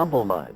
humblemud.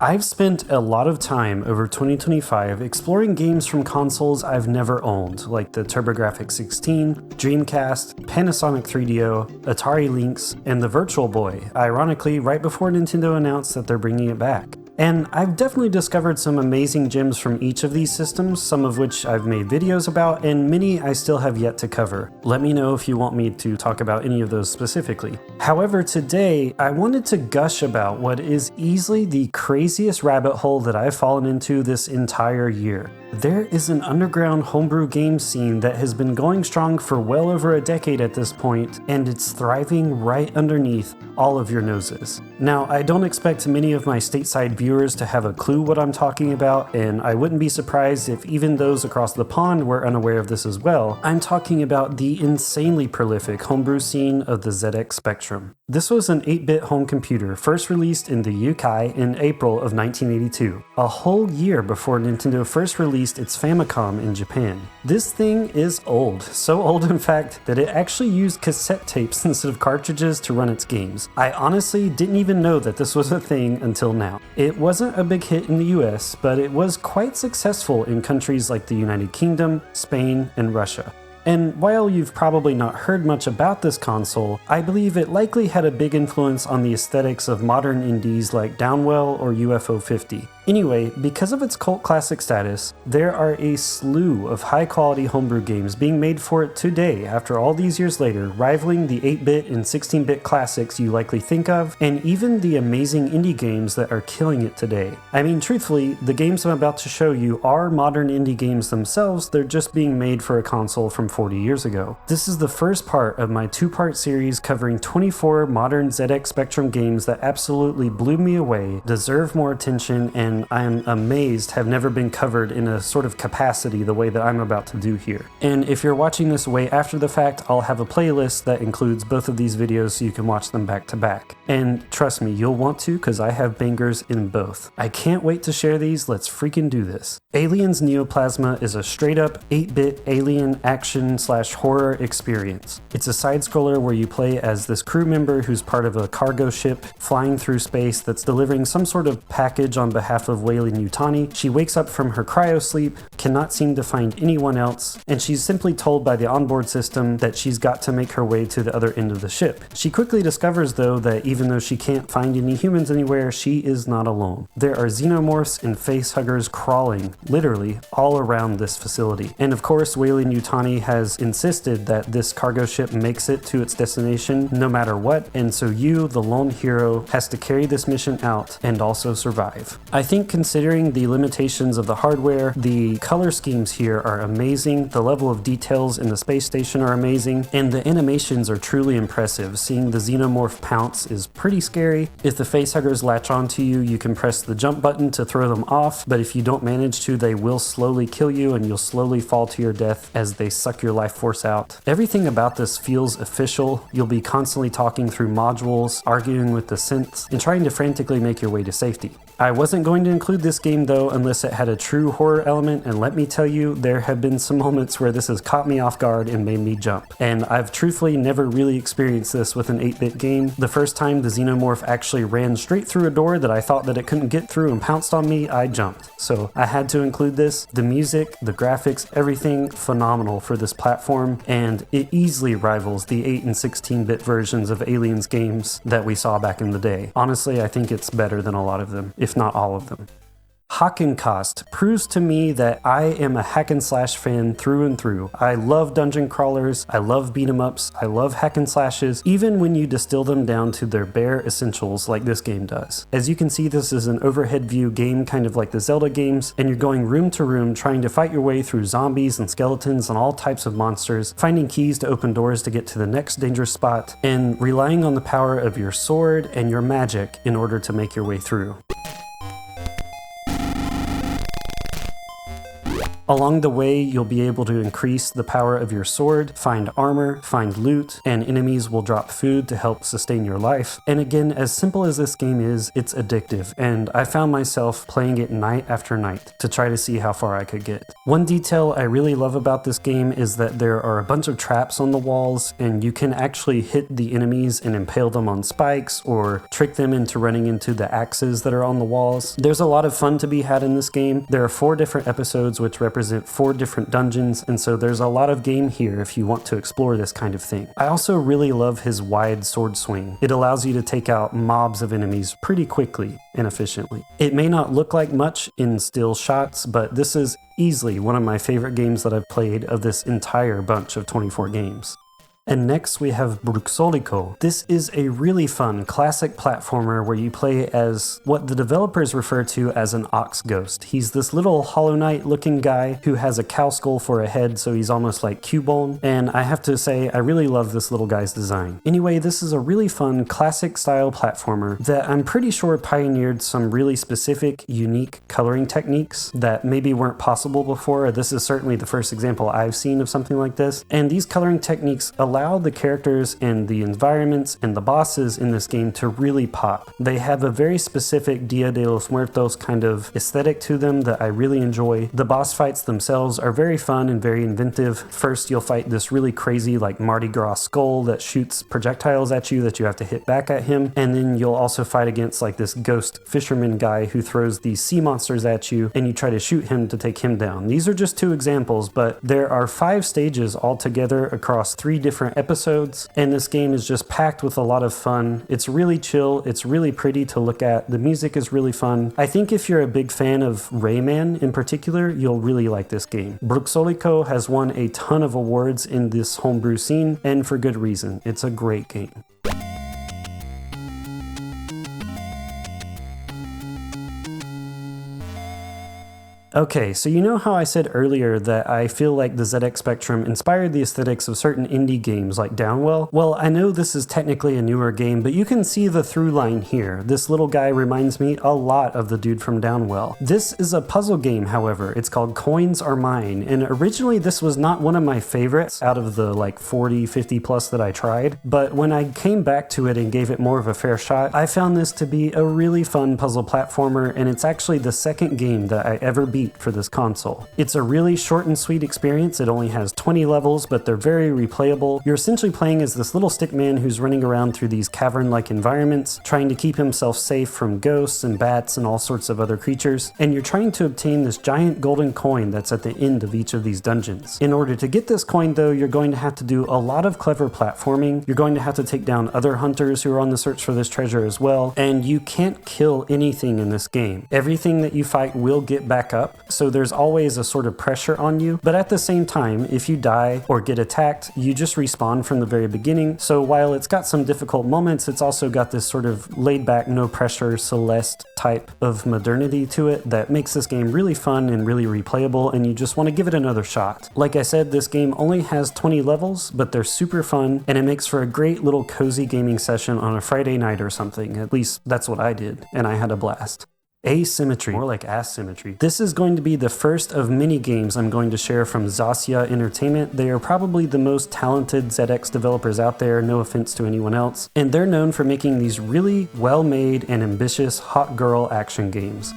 I've spent a lot of time over 2025 exploring games from consoles I've never owned, like the TurboGrafx-16, Dreamcast, Panasonic 3DO, Atari Lynx, and the Virtual Boy, ironically right before Nintendo announced that they're bringing it back. And I've definitely discovered some amazing gems from each of these systems, some of which I've made videos about, and many I still have yet to cover. Let me know if you want me to talk about any of those specifically. However, today, I wanted to gush about what is easily the craziest rabbit hole that I've fallen into this entire year. There is an underground homebrew game scene that has been going strong for well over a decade at this point, and it's thriving right underneath all of your noses. Now, I don't expect many of my stateside viewers to have a clue what I'm talking about, and I wouldn't be surprised if even those across the pond were unaware of this as well. I'm talking about the insanely prolific homebrew scene of the ZX Spectrum. This was an 8-bit home computer first released in the UK in April of 1982, a whole year before Nintendo first released its Famicom in Japan. This thing is old, so old in fact that it actually used cassette tapes instead of cartridges to run its games. I honestly didn't even know that this was a thing until now. It wasn't a big hit in the US, but it was quite successful in countries like the United Kingdom, Spain, and Russia. And while you've probably not heard much about this console, I believe it likely had a big influence on the aesthetics of modern indies like Downwell or UFO 50. Anyway, because of its cult classic status, there are a slew of high-quality homebrew games being made for it today after all these years later, rivaling the 8-bit and 16-bit classics you likely think of, and even the amazing indie games that are killing it today. I mean, truthfully, the games I'm about to show you are modern indie games themselves, they're just being made for a console from 40 years ago. This is the first part of my two-part series covering 24 modern ZX Spectrum games that absolutely blew me away, deserve more attention, and I am amazed have never been covered in a sort of capacity the way that I'm about to do here. And if you're watching this way after the fact, I'll have a playlist that includes both of these videos so you can watch them back to back. And trust me, you'll want to because I have bangers in both. I can't wait to share these, let's freaking do this. Aliens Neoplasma is a straight up 8-bit alien action/horror experience. It's a side-scroller where you play as this crew member who's part of a cargo ship flying through space that's delivering some sort of package on behalf of Weyland-Yutani. She wakes up from her cryo-sleep, cannot seem to find anyone else, and she's simply told by the onboard system that she's got to make her way to the other end of the ship. She quickly discovers, though, that even though she can't find any humans anywhere, she is not alone. There are xenomorphs and facehuggers crawling, literally, all around this facility. And of course, Weyland-Yutani has insisted that this cargo ship makes it to its destination no matter what, and so you, the lone hero, has to carry this mission out and also survive. I think considering the limitations of the hardware, the color schemes here are amazing, the level of details in the space station are amazing, and the animations are truly impressive. Seeing the xenomorph pounce is pretty scary. If the facehuggers latch onto you, you can press the jump button to throw them off, but if you don't manage to, they will slowly kill you and you'll slowly fall to your death as they suck your life force out. Everything about this feels official. You'll be constantly talking through modules, arguing with the synths, and trying to frantically make your way to safety. I wasn't going to include this game though unless it had a true horror element, and let me tell you, there have been some moments where this has caught me off guard and made me jump. And I've truthfully never really experienced this with an 8-bit game. The first time the xenomorph actually ran straight through a door that I thought that it couldn't get through and pounced on me, I jumped. So I had to include this. The music, the graphics, everything phenomenal for this platform, and it easily rivals the 8 and 16-bit versions of Aliens games that we saw back in the day. Honestly, I think it's better than a lot of them, if not all of them. Hakkenkast proves to me that I am a hack and slash fan through and through. I love dungeon crawlers, I love beat 'em ups, I love hack and slashes, even when you distill them down to their bare essentials like this game does. As you can see, this is an overhead view game kind of like the Zelda games, and you're going room to room trying to fight your way through zombies and skeletons and all types of monsters, finding keys to open doors to get to the next dangerous spot, and relying on the power of your sword and your magic in order to make your way through. Along the way, you'll be able to increase the power of your sword, find armor, find loot, and enemies will drop food to help sustain your life. And again, as simple as this game is, it's addictive, and I found myself playing it night after night to try to see how far I could get. One detail I really love about this game is that there are a bunch of traps on the walls, and you can actually hit the enemies and impale them on spikes or trick them into running into the axes that are on the walls. There's a lot of fun to be had in this game. There are 4 different episodes which represent 4 different dungeons, and so there's a lot of game here if you want to explore this kind of thing. I also really love his wide sword swing. It allows you to take out mobs of enemies pretty quickly and efficiently. It may not look like much in still shots, but this is easily one of my favorite games that I've played of this entire bunch of 24 games. And next we have Bruxólico. This is a really fun classic platformer where you play as what the developers refer to as an ox ghost. He's this little Hollow Knight looking guy who has a cow skull for a head, so he's almost like Cubone, and I have to say I really love this little guy's design. Anyway, this is a really fun classic style platformer that I'm pretty sure pioneered some really specific, unique coloring techniques that maybe weren't possible before. This is certainly the first example I've seen of something like this, and these coloring techniques allow the characters and the environments and the bosses in this game to really pop. They have a very specific Dia de los Muertos kind of aesthetic to them that I really enjoy. The boss fights themselves are very fun and very inventive. First, you'll fight this really crazy like Mardi Gras skull that shoots projectiles at you that you have to hit back at him, and then you'll also fight against like this ghost fisherman guy who throws these sea monsters at you, and you try to shoot him to take him down. These are just 2 examples, but there are 5 stages altogether across 3 different episodes, and this game is just packed with a lot of fun. It's really chill, it's really pretty to look at, the music is really fun. I think if you're a big fan of Rayman in particular, you'll really like this game. Bruxólico has won a ton of awards in this homebrew scene, and for good reason. It's a great game. Okay, so you know how I said earlier that I feel like the ZX Spectrum inspired the aesthetics of certain indie games like Downwell? Well, I know this is technically a newer game, but you can see the through line here. This little guy reminds me a lot of the dude from Downwell. This is a puzzle game, however. It's called COINZ Are Mine, and originally this was not one of my favorites out of the like 40, 50 plus that I tried, but when I came back to it and gave it more of a fair shot, I found this to be a really fun puzzle platformer, and it's actually the second game that I ever beat for this console. It's a really short and sweet experience. It only has 20 levels, but they're very replayable. You're essentially playing as this little stick man who's running around through these cavern-like environments, trying to keep himself safe from ghosts and bats and all sorts of other creatures, and you're trying to obtain this giant golden coin that's at the end of each of these dungeons. In order to get this coin, though, you're going to have to do a lot of clever platforming. You're going to have to take down other hunters who are on the search for this treasure as well, and you can't kill anything in this game. Everything that you fight will get back up, so there's always a sort of pressure on you, but at the same time, if you die or get attacked, you just respawn from the very beginning. So while it's got some difficult moments, it's also got this sort of laid back, no pressure, Celeste type of modernity to it that makes this game really fun and really replayable, and you just want to give it another shot. Like I said, this game only has 20 levels, but they're super fun, and it makes for a great little cozy gaming session on a Friday night or something. At least that's what I did, and I had a blast. Asymmetry, more like Asymmetry. This is going to be the first of many games I'm going to share from Zasya Entertainment. They are probably the most talented ZX developers out there, no offense to anyone else, and they're known for making these really well-made and ambitious hot girl action games.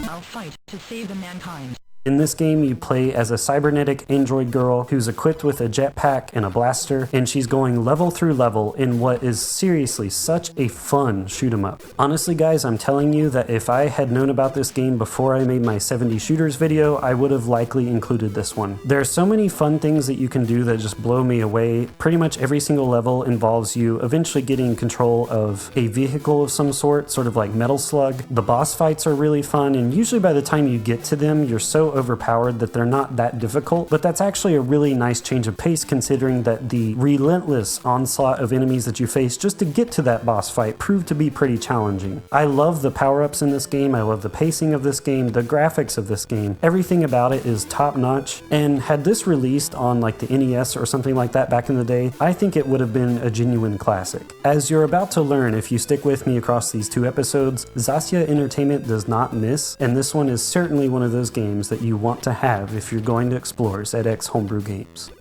I'll fight to save the mankind. In this game, you play as a cybernetic android girl who's equipped with a jetpack and a blaster, and she's going level through level in what is seriously such a fun shoot 'em up. Honestly, guys, I'm telling you that if I had known about this game before I made my 70 shooters video, I would have likely included this one. There are so many fun things that you can do that just blow me away. Pretty much every single level involves you eventually getting control of a vehicle of some sort of like Metal Slug. The boss fights are really fun, and usually by the time you get to them, you're so overpowered that they're not that difficult, but that's actually a really nice change of pace considering that the relentless onslaught of enemies that you face just to get to that boss fight proved to be pretty challenging. I love the power-ups in this game, I love the pacing of this game, the graphics of this game, everything about it is top-notch, and had this released on like the NES or something like that back in the day, I think it would have been a genuine classic. As you're about to learn if you stick with me across these 2 episodes, Zasya Entertainment does not miss, and this one is certainly one of those games that that you want to have if you're going to explore ZX Homebrew games.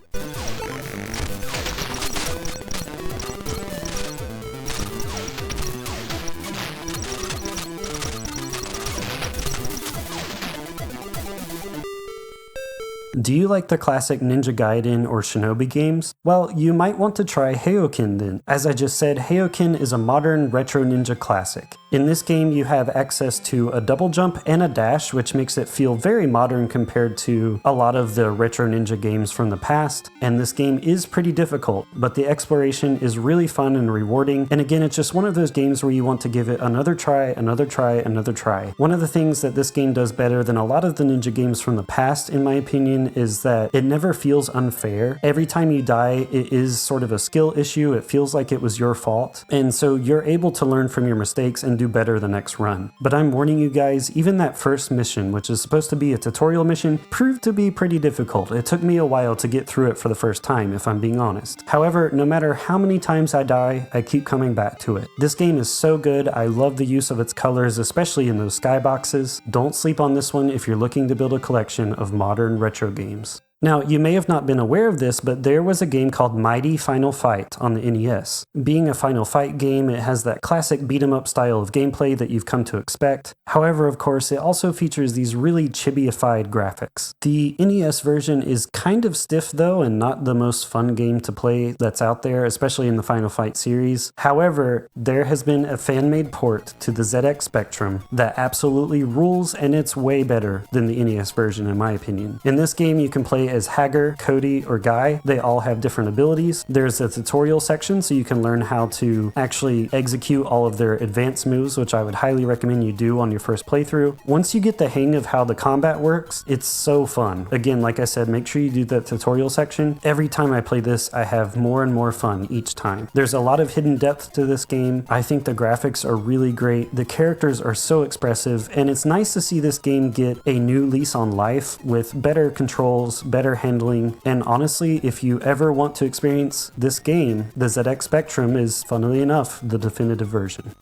Do you like the classic Ninja Gaiden or Shinobi games? Well, you might want to try Haoken then. As I just said, Haoken is a modern retro ninja classic. In this game, you have access to a double jump and a dash, which makes it feel very modern compared to a lot of the retro ninja games from the past. And this game is pretty difficult, but the exploration is really fun and rewarding. And again, it's just one of those games where you want to give it another try, another try, another try. One of the things that this game does better than a lot of the ninja games from the past, in my opinion, is that it never feels unfair. Every time you die, it is sort of a skill issue. It feels like it was your fault. And so you're able to learn from your mistakes and do better the next run. But I'm warning you guys, even that first mission, which is supposed to be a tutorial mission, proved to be pretty difficult. It took me a while to get through it for the first time, if I'm being honest. However, no matter how many times I die, I keep coming back to it. This game is so good. I love the use of its colors, especially in those skyboxes. Don't sleep on this one if you're looking to build a collection of modern retro games. Now, you may have not been aware of this, but there was a game called Mighty Final Fight on the NES. Being a Final Fight game, it has that classic beat-em-up style of gameplay that you've come to expect. However, of course, it also features these really chibi-ified graphics. The NES version is kind of stiff though, and not the most fun game to play that's out there, especially in the Final Fight series. However, there has been a fan-made port to the ZX Spectrum that absolutely rules, and it's way better than the NES version in my opinion. In this game, you can play as Hager, Cody, or Guy. They all have different abilities. There's a tutorial section so you can learn how to actually execute all of their advanced moves, which I would highly recommend you do on your first playthrough. Once you get the hang of how the combat works, it's so fun. Again, like I said, make sure you do the tutorial section. Every time I play this, I have more and more fun each time. There's a lot of hidden depth to this game. I think the graphics are really great. The characters are so expressive, and it's nice to see this game get a new lease on life with better controls, better handling, and honestly, if you ever want to experience this game, the ZX Spectrum is, funnily enough, the definitive version.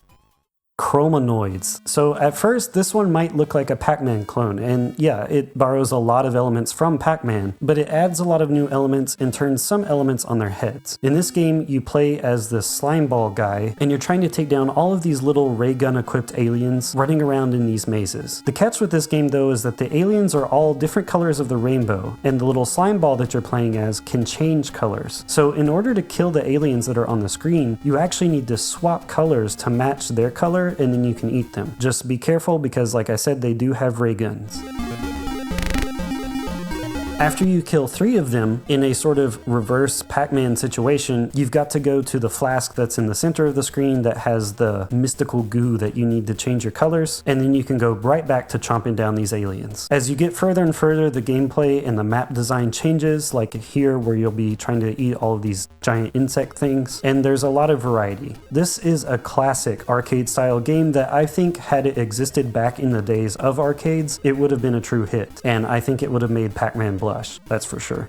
Chromanoids. So at first, this one might look like a Pac-Man clone, and yeah, it borrows a lot of elements from Pac-Man, but it adds a lot of new elements and turns some elements on their heads. In this game, you play as the slime ball guy, and you're trying to take down all of these little ray gun equipped aliens running around in these mazes. The catch with this game though is that the aliens are all different colors of the rainbow, and the little slime ball that you're playing as can change colors. So in order to kill the aliens that are on the screen, you actually need to swap colors to match their color, and then you can eat them. Just be careful because, like I said, they do have ray guns. After you kill 3 of them in a sort of reverse Pac-Man situation, you've got to go to the flask that's in the center of the screen that has the mystical goo that you need to change your colors, and then you can go right back to chomping down these aliens. As you get further and further, the gameplay and the map design changes, like here where you'll be trying to eat all of these giant insect things, and there's a lot of variety. This is a classic arcade-style game that I think had it existed back in the days of arcades, it would have been a true hit, and I think it would have made Pac-Man blush. That's for sure.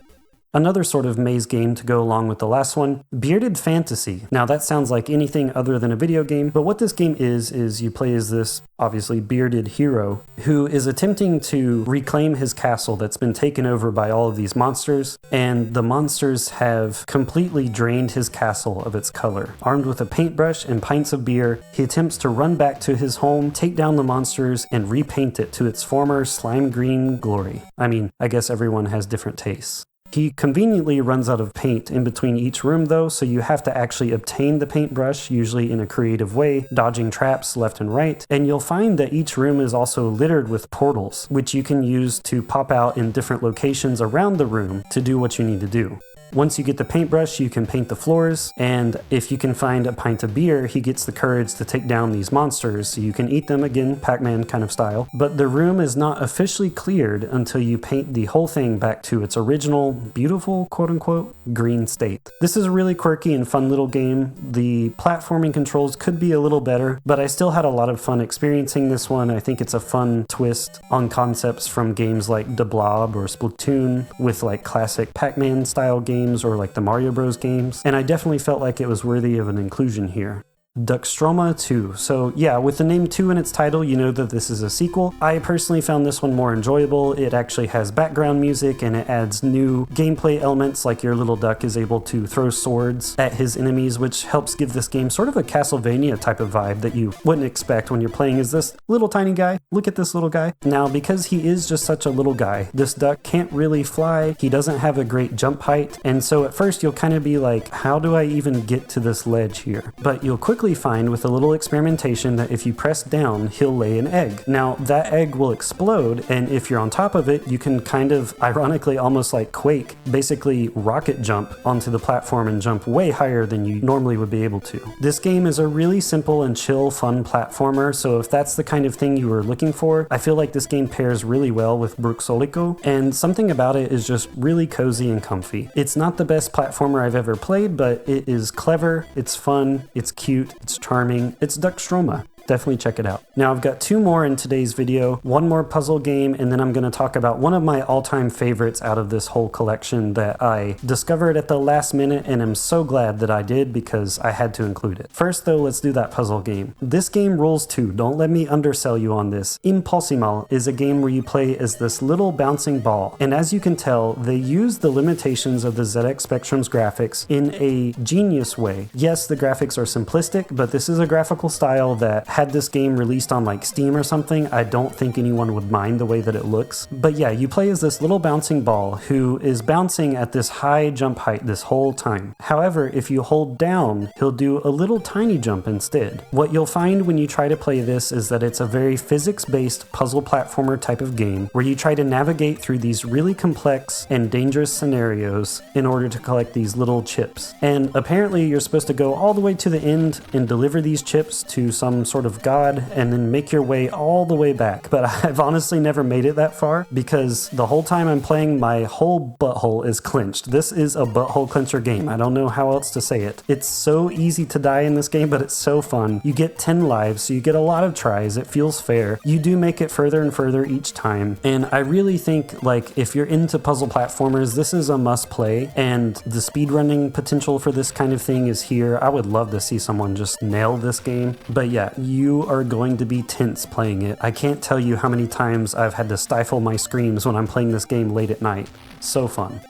Another sort of maze game to go along with the last one, Bearded Fantasy. Now that sounds like anything other than a video game, but what this game is you play as this, obviously, bearded hero who is attempting to reclaim his castle that's been taken over by all of these monsters, and the monsters have completely drained his castle of its color. Armed with a paintbrush and pints of beer, he attempts to run back to his home, take down the monsters, and repaint it to its former slime green glory. I mean, I guess everyone has different tastes. He conveniently runs out of paint in between each room though, so you have to actually obtain the paintbrush, usually in a creative way, dodging traps left and right, and you'll find that each room is also littered with portals, which you can use to pop out in different locations around the room to do what you need to do. Once you get the paintbrush, you can paint the floors, and if you can find a pint of beer, he gets the courage to take down these monsters, so you can eat them again, Pac-Man kind of style. But the room is not officially cleared until you paint the whole thing back to its original, beautiful, quote-unquote, green state. This is a really quirky and fun little game. The platforming controls could be a little better, but I still had a lot of fun experiencing this one. I think it's a fun twist on concepts from games like The Blob or Splatoon, with like classic Pac-Man style games or like the Mario Bros games, and I definitely felt like it was worthy of an inclusion here. Duckstroma 2. So yeah, with the name 2 in its title, you know that this is a sequel. I personally found this one more enjoyable. It actually has background music and it adds new gameplay elements, like your little duck is able to throw swords at his enemies, which helps give this game sort of a Castlevania type of vibe that you wouldn't expect when you're playing as this little tiny guy. Look at this little guy. Now, because he is just such a little guy, this duck can't really fly. He doesn't have a great jump height. And so at first you'll kind of be like, how do I even get to this ledge here? But you'll quickly find with a little experimentation that if you press down, he'll lay an egg. Now that egg will explode, and if you're on top of it, you can kind of, ironically, almost like Quake, basically rocket jump onto the platform and jump way higher than you normally would be able to. This game is a really simple and chill, fun platformer, so if that's the kind of thing you were looking for, I feel like this game pairs really well with Bruxólico, and something about it is just really cozy and comfy. It's not the best platformer I've ever played, but it is clever, it's fun, it's cute, it's charming, it's Duckstroma. Definitely check it out. Now I've got 2 more in today's video, one more puzzle game, and then I'm going to talk about one of my all-time favorites out of this whole collection that I discovered at the last minute, and I'm so glad that I did because I had to include it. First though, let's do that puzzle game. This game rules too, don't let me undersell you on this. Impossamal is a game where you play as this little bouncing ball, and as you can tell, they use the limitations of the ZX Spectrum's graphics in a genius way. Yes, the graphics are simplistic, but this is a graphical style that had this game released on like Steam or something, I don't think anyone would mind the way that it looks. But yeah, you play as this little bouncing ball who is bouncing at this high jump height this whole time. However, if you hold down, he'll do a little tiny jump instead. What you'll find when you try to play this is that it's a very physics-based puzzle platformer type of game where you try to navigate through these really complex and dangerous scenarios in order to collect these little chips. And apparently you're supposed to go all the way to the end and deliver these chips to some sort of god and then make your way all the way back. But I've honestly never made it that far because the whole time I'm playing, my whole butthole is clenched. This is a butthole clencher game. I don't know how else to say it. It's so easy to die in this game, but it's so fun. You get 10 lives, so you get a lot of tries. It feels fair. You do make it further and further each time. And I really think, like, if you're into puzzle platformers, this is a must play, and the speedrunning potential for this kind of thing is here. I would love to see someone just nail this game. But yeah, you are going to be tense playing it. I can't tell you how many times I've had to stifle my screams when I'm playing this game late at night. So fun.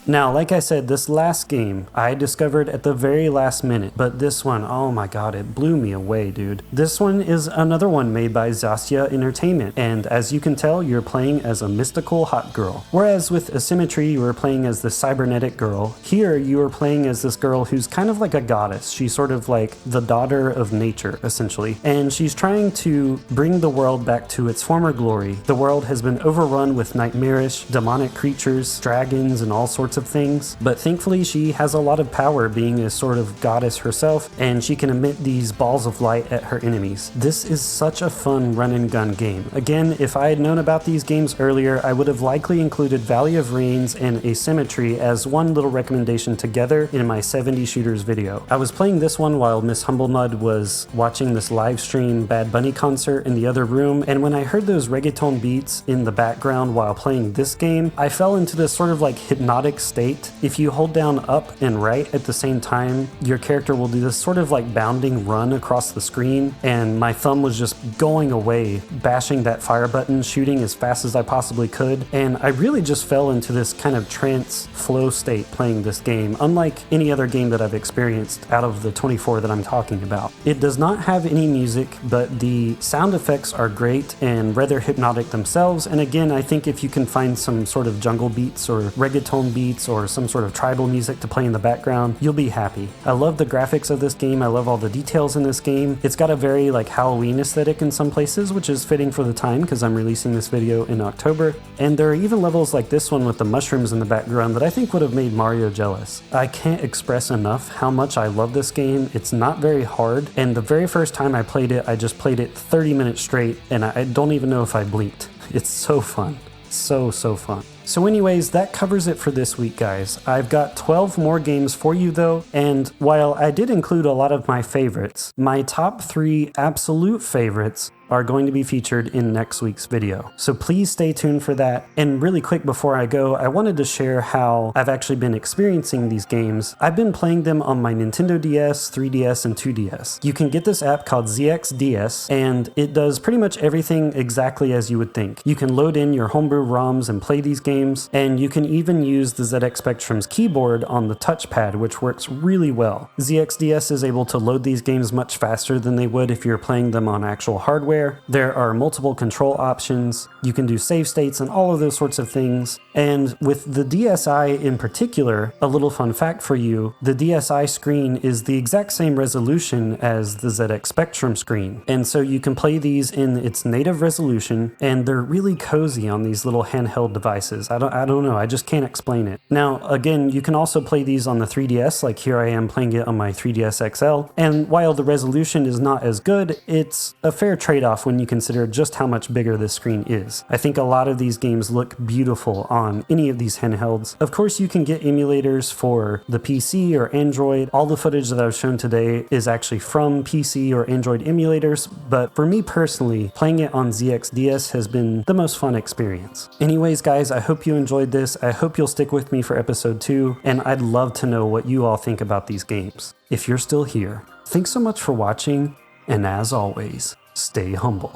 Now, like I said, this last game I discovered at the very last minute, but this one, oh my god, it blew me away, dude. This one is another one made by Zasya Entertainment, and as you can tell, you're playing as a mystical hot girl. Whereas with Asymmetry, you were playing as the cybernetic girl, here you are playing as this girl who's kind of like a goddess. She's sort of like the daughter of nature, essentially, and she's trying to bring the world back to its former glory. The world has been overrun with nightmarish, demonic creatures, dragons, and all sorts of things, but thankfully she has a lot of power being a sort of goddess herself, and she can emit these balls of light at her enemies. This is such a fun run and gun game. Again, if I had known about these games earlier, I would have likely included Valley of Rains and Asymmetry as one little recommendation together in my 70 shooters video. I was playing this one while Miss Humblemud was watching this live stream Bad Bunny concert in the other room, and when I heard those reggaeton beats in the background while playing this game, I fell into this sort of like hypnotic state. If you hold down up and right at the same time, your character will do this sort of like bounding run across the screen, and my thumb was just going away, bashing that fire button, shooting as fast as I possibly could, and I really just fell into this kind of trance flow state playing this game, unlike any other game that I've experienced out of the 24 that I'm talking about. It does not have any music, but the sound effects are great and rather hypnotic themselves, and again, I think if you can find some sort of jungle beats or reggaeton beats or some sort of tribal music to play in the background, you'll be happy. I love the graphics of this game. I love all the details in this game. It's got a very like Halloween aesthetic in some places, which is fitting for the time because I'm releasing this video in October. And there are even levels like this one with the mushrooms in the background that I think would have made Mario jealous. I can't express enough how much I love this game. It's not very hard, and the very first time I played it, I just played it 30 minutes straight, and I don't even know if I blinked. It's so fun. So fun. So anyways, that covers it for this week, guys. I've got 12 more games for you though, and while I did include a lot of my favorites, my top 3 absolute favorites are going to be featured in next week's video. So please stay tuned for that. And really quick before I go, I wanted to share how I've actually been experiencing these games. I've been playing them on my Nintendo DS, 3DS, and 2DS. You can get this app called ZXDS, and it does pretty much everything exactly as you would think. You can load in your Homebrew ROMs and play these games, and you can even use the ZX Spectrum's keyboard on the touchpad, which works really well. ZXDS is able to load these games much faster than they would if you're playing them on actual hardware. There are multiple control options, you can do save states and all of those sorts of things. And with the DSi in particular, a little fun fact for you, the DSi screen is the exact same resolution as the ZX Spectrum screen. And so you can play these in its native resolution, and they're really cozy on these little handheld devices. I don't know, I just can't explain it. Now, again, you can also play these on the 3DS, like here I am playing it on my 3DS XL. And while the resolution is not as good, it's a fair trade-off when you consider just how much bigger this screen is. I think a lot of these games look beautiful on any of these handhelds. Of course, you can get emulators for the PC or Android. All the footage that I've shown today is actually from PC or Android emulators, but for me personally, playing it on ZXDS has been the most fun experience. Anyways, guys, I hope you enjoyed this. I hope you'll stick with me for episode 2, and I'd love to know what you all think about these games. If you're still here, thanks so much for watching, and as always, stay humble.